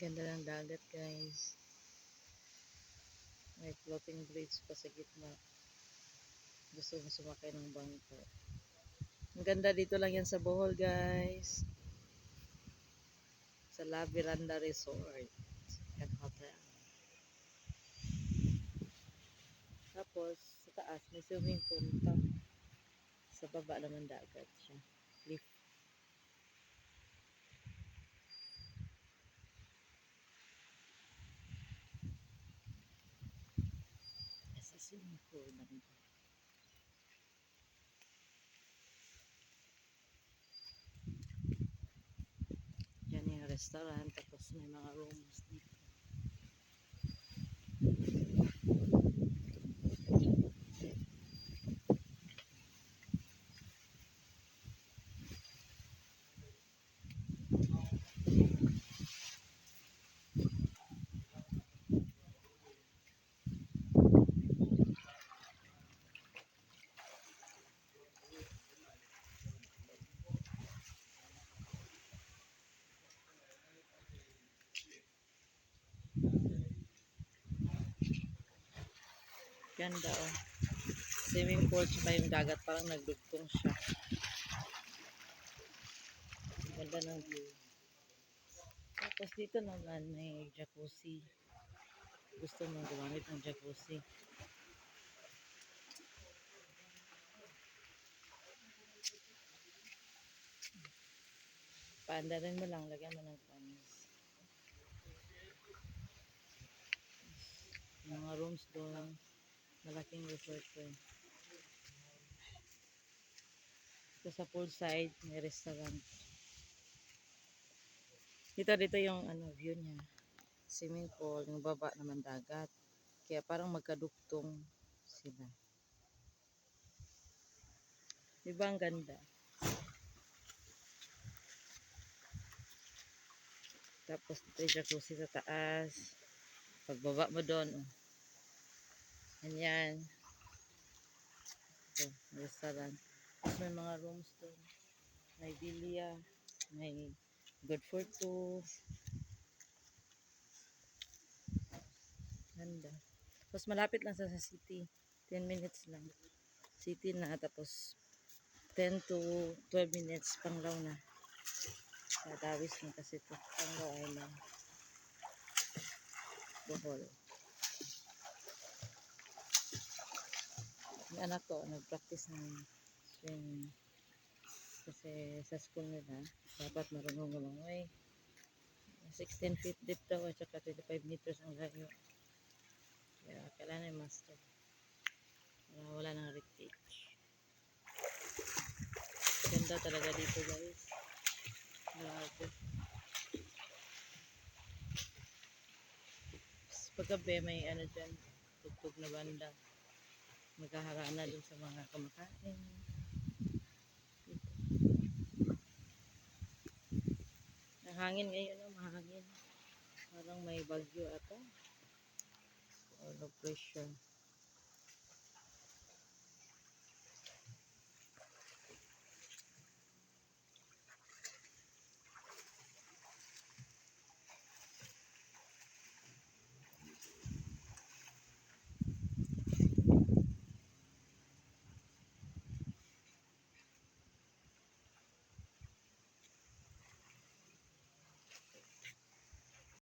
Ganda ng dagat, guys. May floating bridge pa sa gitna. Gusto mo sumakay ng bangko. Ang ganda dito lang yan sa Bohol, guys. Sa La Veranda Resort and Hotel. Tapos, sa taas, may swimming pool pa. Sa baba naman dagat siya. Lift. Sa swimming pool naman. Yan yung restaurant. Tapos may mga rooms dito. Ganda oh. Swimming pool tsaka yung dagat parang nagdugtong siya. Ganda ng view. Tapos dito naman may jacuzzi. Gusto mo gumamit ng jacuzzi. Paandarin mo lang, lagyan mo ng panis. Mga rooms doon. Malaking resort ko eh. Ito sa poolside, may restaurant. Dito yung view niya. Swimming pool, yung baba naman dagat. Kaya parang magkaduktong sila. Diba ang ganda? Tapos ito yung jacuzzi sa taas. Pagbaba mo doon, oh. Ganyan. Ito, restaurant. Tapos may mga rooms doon. May bilya. May good for two. Ganda. Tapos malapit lang sa city. 10 minutes lang. City na. Tapos 10 to 12 minutes Panglao na. Dadawis na kasi ito. Panglao Island. Bohol. Yung anak ko, nag-practice ng swimming. Kasi sa school nila, dapat marunong lumangoy. 16 feet deep daw at saka 25 meters ang layo. Kaya kailangan yung master. Wala nang retake. Ganda talaga dito, guys. Grabe. Paggabi may dyan, tugtog na banda. Magkaharana dun sa mga kumakain. Ang hangin ngayon, no? Mahangin. Parang may bagyo ata. Low pressure.